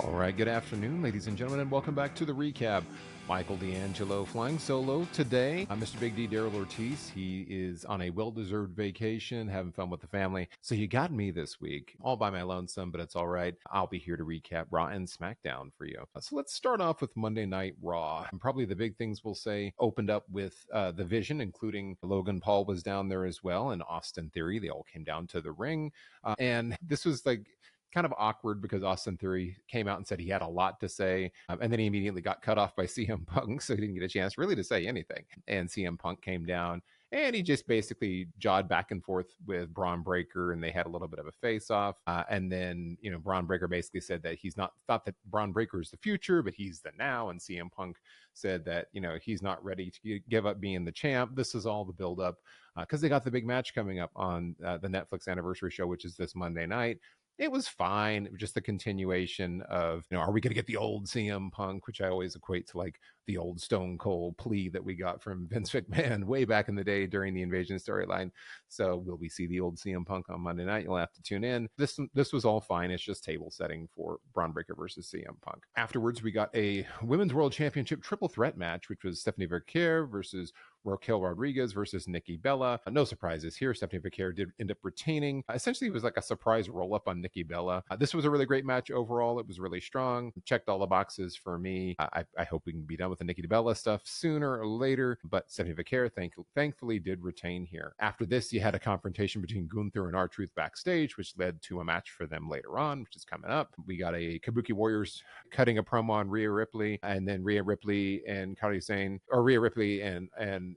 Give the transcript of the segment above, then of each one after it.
All right, good afternoon, ladies and gentlemen, and welcome back to the recap. Michael D'Angelo flying solo today. Mr. Big D, Daryl Ortiz. He is on a well-deserved vacation, having fun with the family. So you got me this week, all by my lonesome, but it's all right. I'll be here to recap Raw and SmackDown for you. So let's start off with Monday Night Raw. And probably the big things we'll say opened up with the Vision, including Logan Paul was down there as well, and Austin Theory. They all came down to the ring. And this was like kind of awkward because Austin Theory came out and said he had a lot to say, and then he immediately got cut off by CM Punk, so he didn't get a chance really to say anything. And CM Punk came down, and he just basically jawed back and forth with Braun Breaker, and they had a little bit of a face-off. And then, Braun Breaker basically said that he's not thought that Braun Breaker is the future, but he's the now. And CM Punk said that he's not ready to give up being the champ. This is all the build-up because they got the big match coming up on the Netflix anniversary show, which is this Monday night. It was fine. It was just the continuation of, are we going to get the old CM Punk, which I always equate to like the old Stone Cold plea that we got from Vince McMahon way back in the day during the Invasion storyline. So will we see the old CM Punk on Monday night? You'll have to tune in. This was all fine. It's just table setting for Braun Breaker versus CM Punk. Afterwards, we got a Women's World Championship triple threat match, which was Stephanie Verkeer versus Raquel Rodriguez versus Nikki Bella. No surprises here. Stephanie Verkeer did end up retaining. Essentially, it was like a surprise roll-up on Nikki Bella. This was a really great match overall. It was really strong. Checked all the boxes for me. I hope we can be done with the Nikki Bella stuff sooner or later, but Stephanie Verkeer thankfully did retain here. After this, you had a confrontation between Gunther and R-Truth backstage, which led to a match for them later on, which is coming up. We got a Kabuki Warriors cutting a promo on Rhea Ripley, and then Rhea Ripley and Rhea Ripley and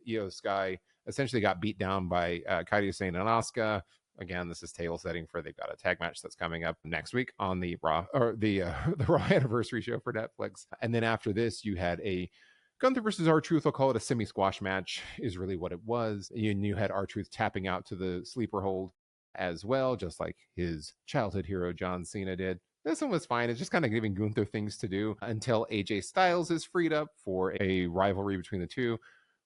Io Sky essentially got beat down by Kairi Sane and Asuka. Again, this is table setting for they've got a tag match that's coming up next week on the Raw or the Raw anniversary show for Netflix. And then after this, you had a Gunther versus R-Truth. I'll call it a semi-squash match is really what it was. You had R-Truth tapping out to the sleeper hold as well, just like his childhood hero John Cena did. This one was fine. It's just kind of giving Gunther things to do until AJ Styles is freed up for a rivalry between the two,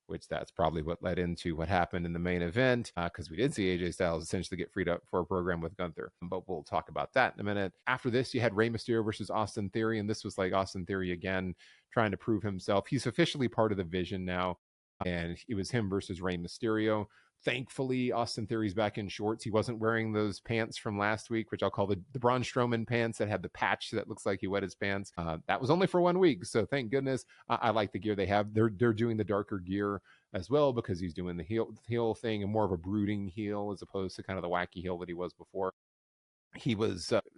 which that's probably what led into what happened in the main event, because we did see AJ Styles essentially get freed up for a program with Gunther. But we'll talk about that in a minute. After this, you had Rey Mysterio versus Austin Theory, and this was like Austin Theory again trying to prove himself. He's officially part of the Vision now, and it was him versus Rey Mysterio. Thankfully, Austin Theory's back in shorts. He wasn't wearing those pants from last week, which I'll call the Braun Strowman pants that had the patch that looks like he wet his pants. That was only for 1 week, so thank goodness. I like the gear they have. They're doing the darker gear as well because he's doing the heel thing and more of a brooding heel as opposed to kind of the wacky heel that he was before.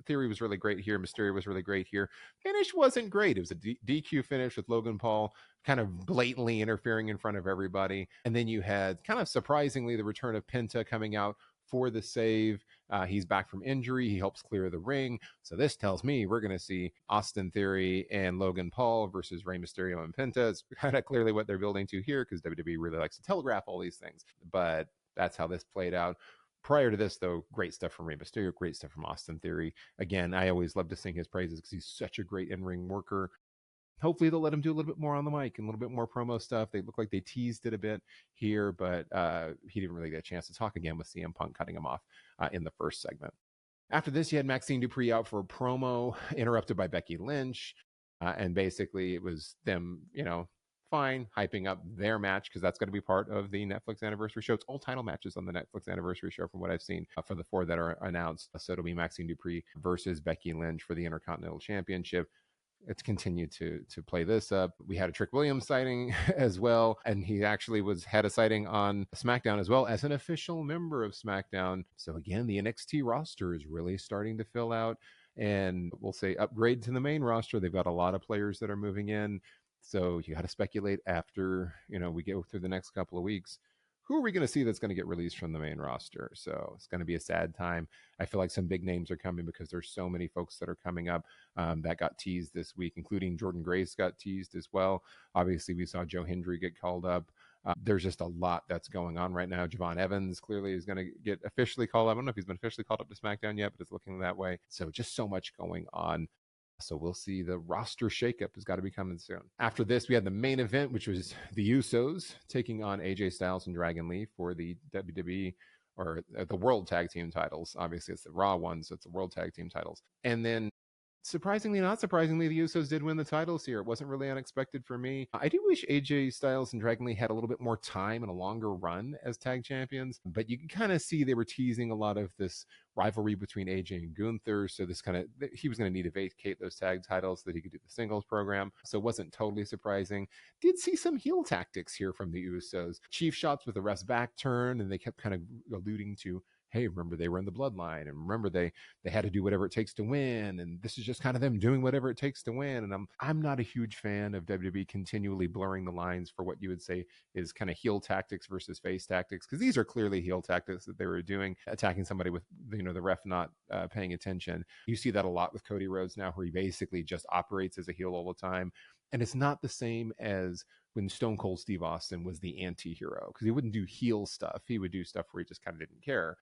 Theory was really great here. Mysterio was really great here. Finish wasn't great. It was a DQ finish with Logan Paul kind of blatantly interfering in front of everybody. And then you had kind of surprisingly the return of Penta coming out for the save. He's back from injury. He helps clear the ring. So this tells me we're going to see Austin Theory and Logan Paul versus Rey Mysterio and Penta. It's kind of clearly what they're building to here because WWE really likes to telegraph all these things. But that's how this played out. Prior to this, though, great stuff from Rey Mysterio, great stuff from Austin Theory. Again, I always love to sing his praises because he's such a great in-ring worker. Hopefully they'll let him do a little bit more on the mic and a little bit more promo stuff. They look like they teased it a bit here, but he didn't really get a chance to talk again with CM Punk cutting him off in the first segment. After this, you had Maxine Dupree out for a promo, interrupted by Becky Lynch. And basically it was them, fine, hyping up their match because that's going to be part of the Netflix anniversary show. It's all title matches on the Netflix anniversary show from what I've seen for the 4 that are announced. So it'll be Maxine Dupree versus Becky Lynch for the Intercontinental Championship. It's continued to play this up. We had a Trick Williams sighting as well, and he actually had a sighting on SmackDown as well as an official member of SmackDown. So again, the NXT roster is really starting to fill out, and we'll say upgrade to the main roster. They've got a lot of players that are moving in. So you got to speculate after, we go through the next couple of weeks. Who are we going to see that's going to get released from the main roster? So it's going to be a sad time. I feel like some big names are coming because there's so many folks that are coming up that got teased this week, including Jordan Grace got teased as well. Obviously, we saw Joe Hendry get called up. There's just a lot that's going on right now. Javon Evans clearly is going to get officially called up. I don't know if he's been officially called up to SmackDown yet, but it's looking that way. So just so much going on. So we'll see. The roster shakeup has got to be coming soon. After this, we had the main event, which was the Usos taking on AJ Styles and Dragon Lee for the WWE or the World Tag Team titles. Obviously, it's the Raw ones, so it's the World Tag Team titles. And then Surprisingly, not surprisingly, the Usos did win the titles here. It wasn't really unexpected for me. I do wish AJ Styles and Dragon Lee had a little bit more time and a longer run as tag champions, but you can kind of see they were teasing a lot of this rivalry between AJ and Gunther. So this kind of, he was going to need to vacate those tag titles so that he could do the singles program. So it wasn't totally surprising. Did see some heel tactics here from the Usos. Chief shots with the ref's back turn, and they kept kind of alluding to, hey, remember they were in the bloodline, and remember they had to do whatever it takes to win, and this is just kind of them doing whatever it takes to win. And I'm not a huge fan of WWE continually blurring the lines for what you would say is kind of heel tactics versus face tactics, because these are clearly heel tactics that they were doing, attacking somebody with the ref not paying attention. You see that a lot with Cody Rhodes now, where he basically just operates as a heel all the time. And it's not the same as when Stone Cold Steve Austin was the anti-hero, because he wouldn't do heel stuff. He would do stuff where he just kind of didn't care.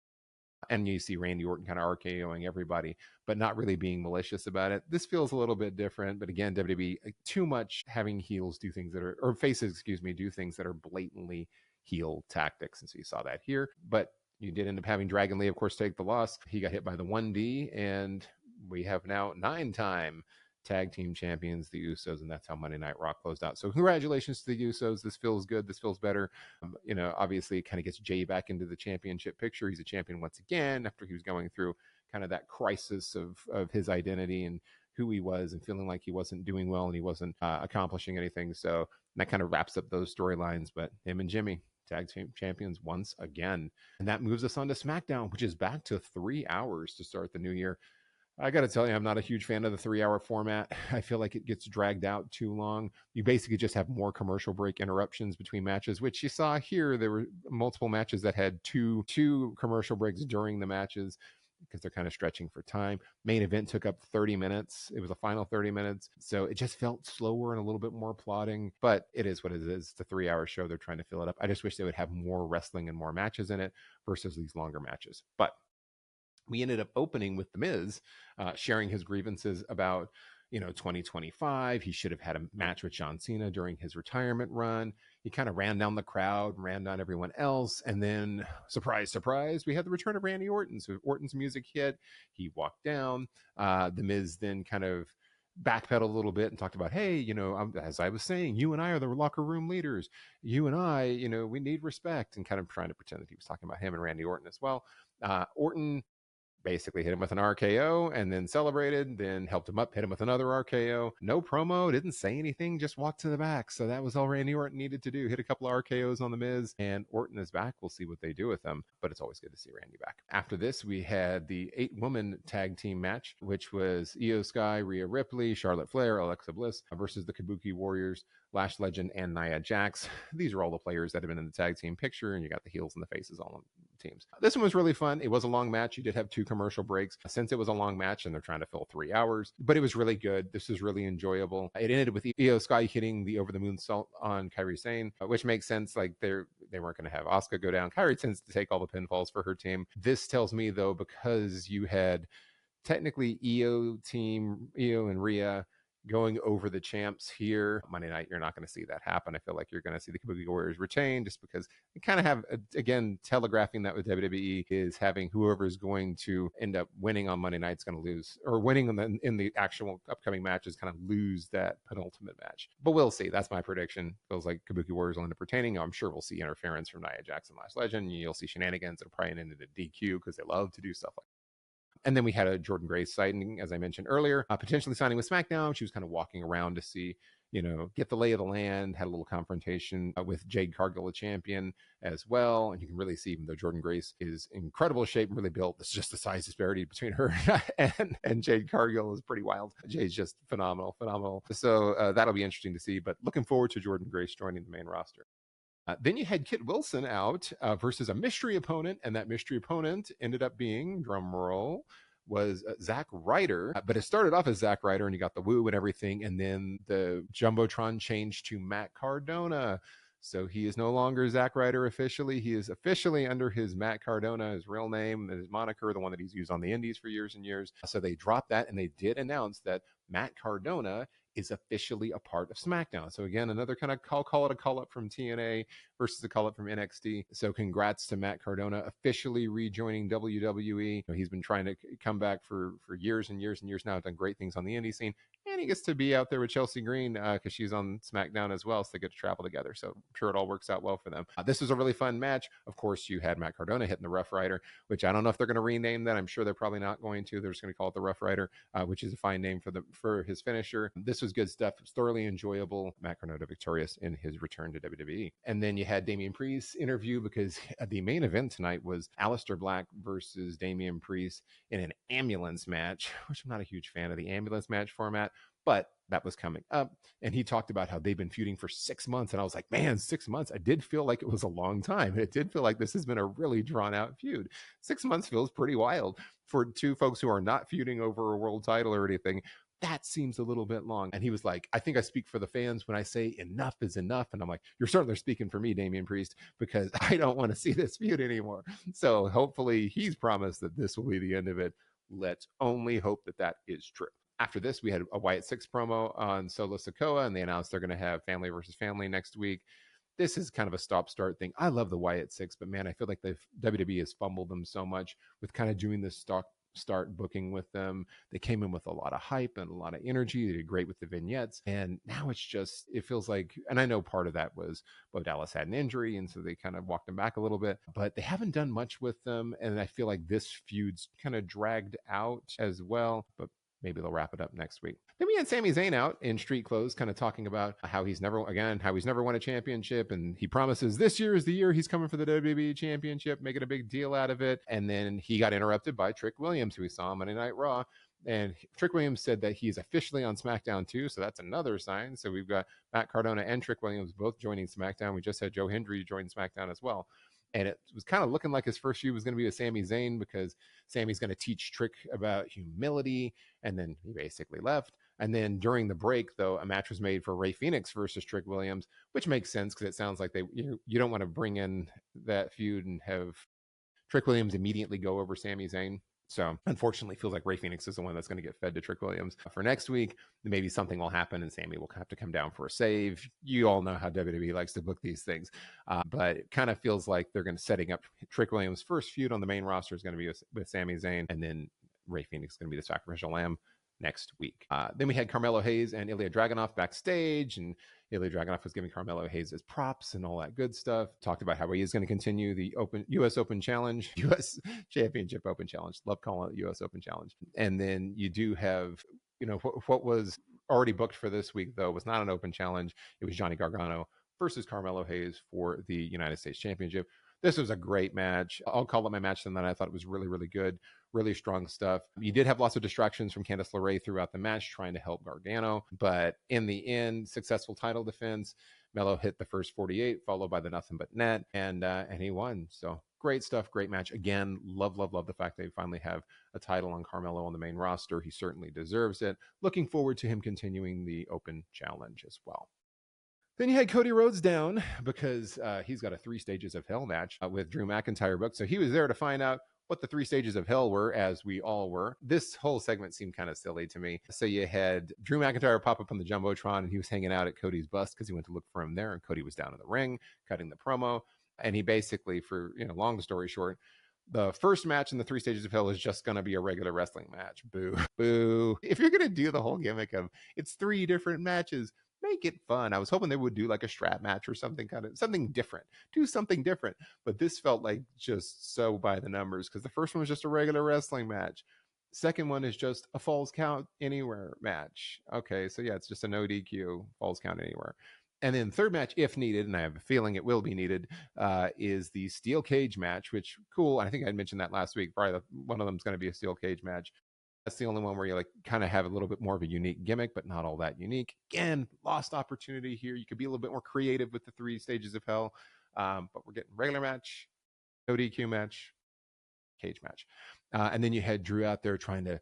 And you see Randy Orton kind of RKOing everybody, but not really being malicious about it. This feels a little bit different, but again, WWE too much having heels do things that are, or faces, excuse me, do things that are blatantly heel tactics. And so you saw that here, but you did end up having Dragon Lee, of course, take the loss. He got hit by the 1D, and we have now 9-time tag team champions, the Usos, and that's how Monday Night Raw closed out. So congratulations to the Usos. This feels good. This feels better. Obviously it kind of gets Jay back into the championship picture. He's a champion once again after he was going through kind of that crisis of his identity and who he was, and feeling like he wasn't doing well and he wasn't accomplishing anything. So that kind of wraps up those storylines. But him and Jimmy, tag team champions once again. And that moves us on to SmackDown, which is back to 3 hours to start the new year. I got to tell you, I'm not a huge fan of the 3-hour format. I feel like it gets dragged out too long. You basically just have more commercial break interruptions between matches, which you saw here. There were multiple matches that had two commercial breaks during the matches because they're kind of stretching for time. Main event took up 30 minutes. It was a final 30 minutes. So it just felt slower and a little bit more plodding, but it is what it is. It's a 3-hour show. They're trying to fill it up. I just wish they would have more wrestling and more matches in it versus these longer matches. But we ended up opening with The Miz sharing his grievances about, 2025. He should have had a match with John Cena during his retirement run. He kind of ran down the crowd, ran down everyone else. And then, surprise, surprise, we had the return of Randy Orton. So Orton's music hit. He walked down. The Miz then kind of backpedaled a little bit and talked about, hey, as I was saying, you and I are the locker room leaders. You and I, we need respect, and kind of trying to pretend that he was talking about him and Randy Orton as well. Orton basically hit him with an RKO and then celebrated, then helped him up, hit him with another RKO. No promo, didn't say anything, just walked to the back. So that was all Randy Orton needed to do. Hit a couple of RKOs on The Miz, and Orton is back. We'll see what they do with him, but it's always good to see Randy back. After this, we had the 8-woman tag team match, which was Io Sky, Rhea Ripley, Charlotte Flair, Alexa Bliss versus the Kabuki Warriors, Lash Legend, and Nia Jax. These are all the players that have been in the tag team picture, and you got the heels and the faces all on teams. This one was really fun. It was a long match. You did have 2 commercial breaks since it was a long match and they're trying to fill 3 hours, but it was really good. This was really enjoyable. It ended with Io Sky hitting the over the moonsault on Kairi Sane, which makes sense. Like they weren't going to have Asuka go down. Kairi tends to take all the pinfalls for her team. This tells me though, because you had technically Io and Rhea going over the champs here Monday night, you're not going to see that happen. I feel like you're going to see the Kabuki Warriors retain, just because they kind of have, again, telegraphing that with WWE is having whoever is going to end up winning on Monday night is going to lose, or winning in the actual upcoming matches kind of lose that penultimate match. But we'll see. That's my prediction. Feels like Kabuki Warriors will end up retaining. I'm sure we'll see interference from Nia Jax and Lash Legend. You'll see shenanigans that'll probably end in a DQ because they love to do stuff like that. And then we had a Jordynne Grace signing, as I mentioned earlier, potentially signing with SmackDown. She was kind of walking around to see, get the lay of the land, had a little confrontation with Jade Cargill, a champion, as well. And you can really see, even though Jordynne Grace is in incredible shape and really built, it's just the size disparity between her and Jade Cargill is pretty wild. Jade's just phenomenal. So that'll be interesting to see. But looking forward to Jordynne Grace joining the main roster. Then you had Kit Wilson out versus a mystery opponent, and that mystery opponent ended up being, drum roll, was Zack Ryder. But it started off as Zack Ryder, and you got the woo and everything, and then the Jumbotron changed to Matt Cardona. So he is no longer Zack Ryder officially. He is officially under his Matt Cardona, his real name, his moniker, the one that he's used on the indies for years and years. So they dropped that, and they did announce that Matt Cardona is officially a part of SmackDown. So again, another kind of call it a call up from TNA versus a call up from NXT. So congrats to Matt Cardona officially rejoining WWE. He's been trying to come back for years and years and years now, done great things on the indie scene. And he gets to be out there with Chelsea Green because she's on SmackDown as well, so they get to travel together. So I'm sure it all works out well for them. This was a really fun match. Of course, you had Matt Cardona hitting the Rough Rider, which I don't know if they're going to rename that. I'm sure they're probably not going to. They're just going to call it the Rough Rider, which is a fine name for his finisher. This was good stuff. It was thoroughly enjoyable. Matt Cardona victorious in his return to WWE. And then you had Damian Priest's interview, because the main event tonight was Aleister Black versus Damian Priest in an ambulance match, which I'm not a huge fan of the ambulance match format, but that was coming up. And he talked about how they've been feuding for 6 months. And I was like, man, 6 months. I did feel like it was a long time. It did feel like this has been a really drawn out feud. 6 months feels pretty wild for two folks who are not feuding over a world title or anything. That seems a little bit long. And he was like, I think I speak for the fans when I say enough is enough. And I'm like, you're certainly speaking for me, Damian Priest, because I don't want to see this feud anymore. So hopefully he's promised that this will be the end of it. Let's only hope that that is true. After this, we had a Wyatt Six promo on Solo Sikoa, and they announced they're going to have Family versus Family next week. This is kind of a stop-start thing. I love the Wyatt Six, but man, I feel like WWE has fumbled them so much with kind of doing this start booking with them. They came in with a lot of hype and a lot of energy. They did great with the vignettes, and now it feels like, and I know part of that was Bo Dallas had an injury, and so they kind of walked him back a little bit, but they haven't done much with them, and I feel like this feud's kind of dragged out as well, but maybe they'll wrap it up next week. Then we had Sami Zayn out in street clothes, kind of talking about how he's never won a championship, and he promises this year is the year he's coming for the WWE championship, making a big deal out of it. And then he got interrupted by Trick Williams, who we saw on Monday Night Raw. And Trick Williams said that he's officially on SmackDown too, so that's another sign. So we've got Matt Cardona and Trick Williams both joining SmackDown. We just had Joe Hendry join SmackDown as well. And it was kind of looking like his first feud was going to be with Sami Zayn, because Sami's going to teach Trick about humility, and then he basically left. And then during the break, though, a match was made for Rey Fenix versus Trick Williams, which makes sense because it sounds like you don't want to bring in that feud and have Trick Williams immediately go over Sami Zayn. So unfortunately, it feels like Rey Fenix is the one that's going to get fed to Trick Williams. For next week, maybe something will happen and Sami will have to come down for a save. You all know how WWE likes to book these things. But it kind of feels like they're going to setting up Trick Williams' first feud on the main roster is going to be with Sami Zayn, and then Rey Fenix is going to be the sacrificial lamb next week. Then we had Carmelo Hayes and Ilya Dragunov backstage, and Ilya Dragunov was giving Carmelo Hayes his props and all that good stuff. Talked about how he is going to continue the U.S. Open Challenge, U.S. Championship Open Challenge. Love calling it U.S. Open Challenge. And then you do have, what was already booked for this week, though, was not an Open Challenge. It was Johnny Gargano versus Carmelo Hayes for the United States Championship. This was a great match. I'll call it my match, and then I thought it was really, really good. Really strong stuff. You did have lots of distractions from Candice LeRae throughout the match trying to help Gargano, but in the end, successful title defense. Melo hit the first 48, followed by the nothing but net, and he won. So great stuff, great match. Again, love the fact they finally have a title on Carmelo on the main roster. He certainly deserves it. Looking forward to him continuing the Open Challenge as well. Then you had Cody Rhodes down because he's got a 3 Stages of Hell match with Drew McIntyre booked. So he was there to find out what the 3 stages of hell were, as we all were. This whole segment seemed kind of silly to me. So you had Drew McIntyre pop up on the Jumbotron, and he was hanging out at Cody's bus because he went to look for him there, and Cody was down in the ring cutting the promo. And he basically, for, long story short, the first match in the 3 stages of hell is just going to be a regular wrestling match. Boo. Boo. If you're going to do the whole gimmick of it's 3 different matches, make it fun. I was hoping they would do like a strap match or something different. Do something different. But this felt like just so by the numbers, because the first one was just a regular wrestling match. Second one is just a Falls Count Anywhere match. Okay, so yeah, it's just a no DQ Falls Count Anywhere. And then third match, if needed, and I have a feeling it will be needed, is the steel cage match, which, cool. I think I mentioned that last week. Probably one of them is going to be a steel cage match. That's the only one where you kind of have a little bit more of a unique gimmick, but not all that unique. Again, lost opportunity here. You could be a little bit more creative with the 3 stages of hell, but we're getting regular match, no DQ match, cage match. And then you had Drew out there trying to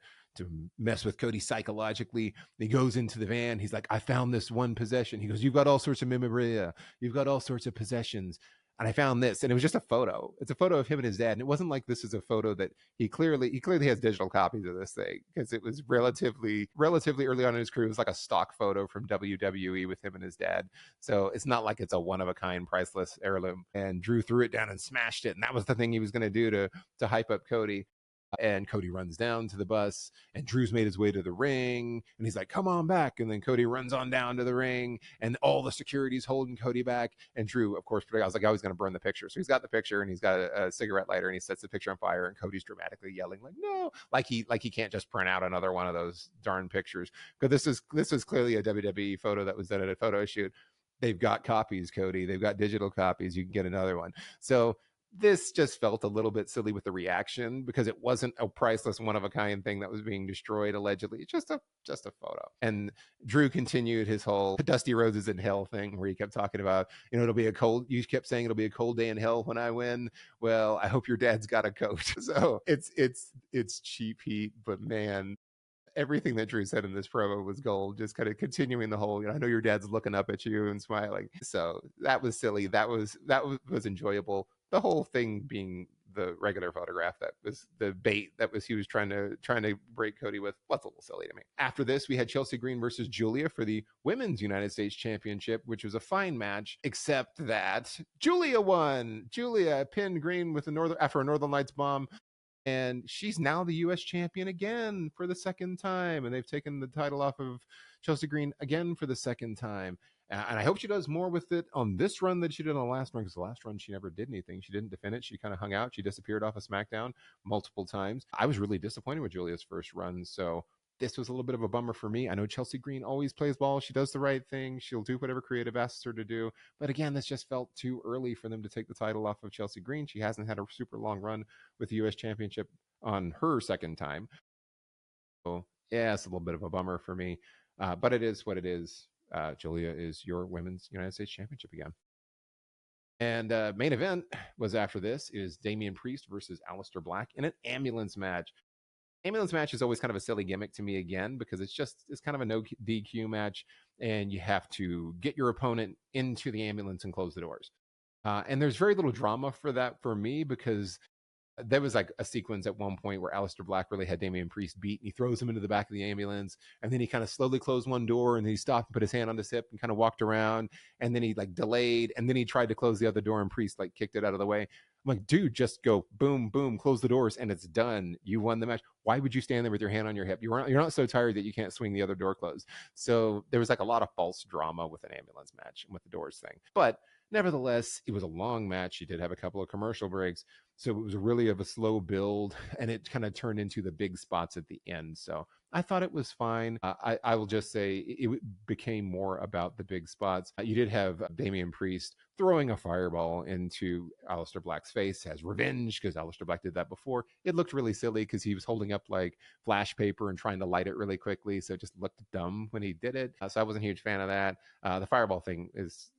mess with Cody psychologically. He goes into the van. He's like, I found this one possession. He goes, you've got all sorts of memorabilia. You've got all sorts of possessions. And I found this, and it was just a photo. It's a photo of him and his dad, and it wasn't like this is a photo that he clearly has digital copies of this thing because it was relatively early on in his career. It was like a stock photo from WWE with him and his dad. So it's not like it's a one of a kind, priceless heirloom. And Drew threw it down and smashed it, and that was the thing he was going to do to hype up Cody. And Cody runs down to the bus, and Drew's made his way to the ring, and he's like, "Come on back!" And then Cody runs on down to the ring, and all the security's holding Cody back. And Drew, of course, I was like, "Oh, he's going to burn the picture." So he's got the picture, and he's got a cigarette lighter, and he sets the picture on fire. And Cody's dramatically yelling, like, "No!" Like he can't just print out another one of those darn pictures because this is clearly a WWE photo that was done at a photo shoot. They've got copies, Cody. They've got digital copies. You can get another one. So this just felt a little bit silly with the reaction because it wasn't a priceless one of a kind thing that was being destroyed allegedly. It's just a photo. And Drew continued his whole Dusty Roses in hell thing where he kept talking about, it'll be a cold, you kept saying it'll be a cold day in hell when I win. Well, I hope your dad's got a coat. So it's cheap heat, but man, everything that Drew said in this promo was gold, just kind of continuing the whole, I know your dad's looking up at you and smiling. So that was silly. That was enjoyable. The whole thing being the regular photograph that was the bait that was he was trying to break Cody with was a little silly to me. After this, we had Chelsea Green versus Julia for the Women's United States Championship, which was a fine match, except that Julia won. Julia pinned Green with after a Northern Lights bomb, and she's now the U.S. champion again for the second time, and they've taken the title off of Chelsea Green again for the second time. And I hope she does more with it on this run than she did on the last run, because the last run she never did anything. She didn't defend it. She kind of hung out. She disappeared off of SmackDown multiple times. I was really disappointed with Julia's first run, so this was a little bit of a bummer for me. I know Chelsea Green always plays ball. She does the right thing. She'll do whatever creative asks her to do. But again, this just felt too early for them to take the title off of Chelsea Green. She hasn't had a super long run with the U.S. Championship on her second time. So, yeah, it's a little bit of a bummer for me. But it is what it is. Julia is your Women's United States Championship again. And main event was after this is Damian Priest versus Aleister Black in an ambulance match. Ambulance match is always kind of a silly gimmick to me again because it's kind of a no DQ match, and you have to get your opponent into the ambulance and close the doors. And there's very little drama for that for me because there was like a sequence at one point where Aleister Black really had Damian Priest beat, and he throws him into the back of the ambulance, and then he kind of slowly closed one door, and then he stopped and put his hand on his hip and kind of walked around, and then he like delayed, and then he tried to close the other door, and Priest like kicked it out of the way. I'm like, dude, just go boom, boom, close the doors, and it's done. You won the match. Why would you stand there with your hand on your hip? You're not so tired that you can't swing the other door closed. So there was like a lot of false drama with an ambulance match and with the doors thing. But nevertheless, it was a long match. He did have a couple of commercial breaks. So it was really of a slow build, and it kind of turned into the big spots at the end. So I thought it was fine. I will just say it became more about the big spots. You did have Damian Priest throwing a fireball into Aleister Black's face as revenge because Aleister Black did that before. It looked really silly because he was holding up like flash paper and trying to light it really quickly. So it just looked dumb when he did it. So I wasn't a huge fan of that. The fireball thing it's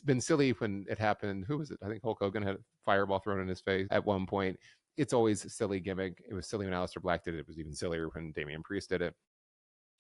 been silly when it happened. Who was it? I think Hulk Hogan had a fireball thrown in his face at one point. It's always a silly gimmick. It was silly when Aleister Black did it. It was even sillier when Damian Priest did it.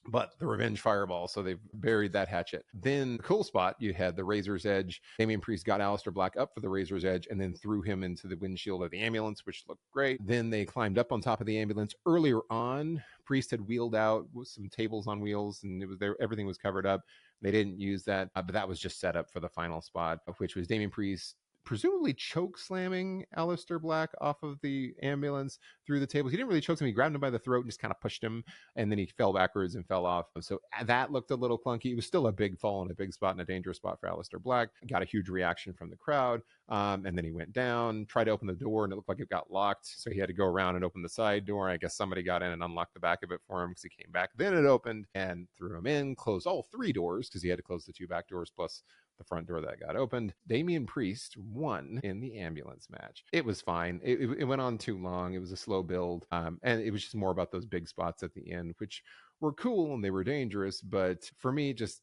But the revenge fireball, so they've buried that hatchet. Then the cool spot, you had the Razor's Edge. Damian Priest got Aleister Black up for the Razor's Edge and then threw him into the windshield of the ambulance, which looked great. Then they climbed up on top of the ambulance. Earlier on, Priest had wheeled out with some tables on wheels, and it was there. Everything was covered up. They didn't use that, but that was just set up for the final spot, which was Damian Priest presumably choke slamming Aleister Black off of the ambulance through the tables. He didn't really choke him. He grabbed him by the throat and just kind of pushed him, and then he fell backwards and fell off. So that looked a little clunky. It was still a big fall and a big spot and a dangerous spot for Aleister Black. Got a huge reaction from the crowd. And then he went down, tried to open the door, and it looked like it got locked. So he had to go around and open the side door. I guess somebody got in and unlocked the back of it for him because he came back. Then it opened and threw him in, closed all three doors because he had to close the two back doors plus the front door that got opened. Damian Priest won in the ambulance match. It was fine. It went on too long. It was a slow build. And it was just more about those big spots at the end, which were cool and they were dangerous. But for me, just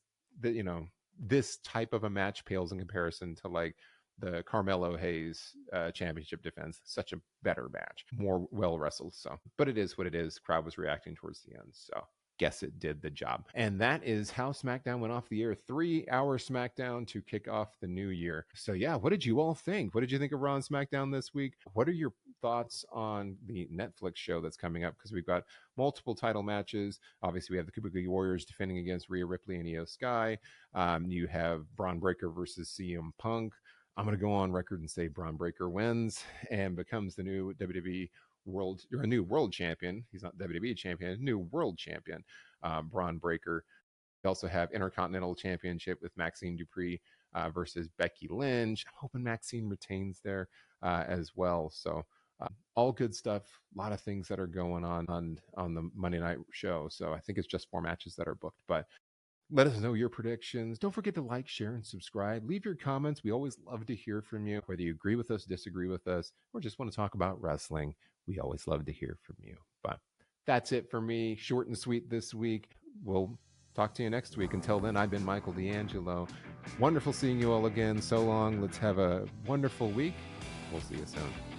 this type of a match pales in comparison to like the Carmelo Hayes championship defense. Such a better match, more well wrestled. So, but it is what it is. Crowd was reacting towards the end. So guess it did the job. And that is how SmackDown went off the air. 3-hour SmackDown to kick off the new year. So yeah, what did you all think? What did you think of Raw and SmackDown this week? What are your thoughts on the Netflix show that's coming up? Because we've got multiple title matches. Obviously, we have the Kabuki Warriors defending against Rhea Ripley and Io Sky. You have Braun Breaker versus CM Punk. I'm going to go on record and say Braun Breaker wins and becomes the new WWE world, or a new world champion. He's not WWE champion, new world champion, Braun Breaker. We also have Intercontinental Championship with Maxine Dupree versus Becky Lynch. I'm hoping Maxine retains there as well. So all good stuff. A lot of things that are going on the Monday night show. So I think it's just 4 matches that are booked. But let us know your predictions. Don't forget to like, share, and subscribe. Leave your comments. We always love to hear from you, whether you agree with us, disagree with us, or just want to talk about wrestling. We always love to hear from you. But that's it for me. Short and sweet this week. We'll talk to you next week. Until then, I've been Michael D'Angelo. Wonderful seeing you all again. So long. Let's have a wonderful week. We'll see you soon.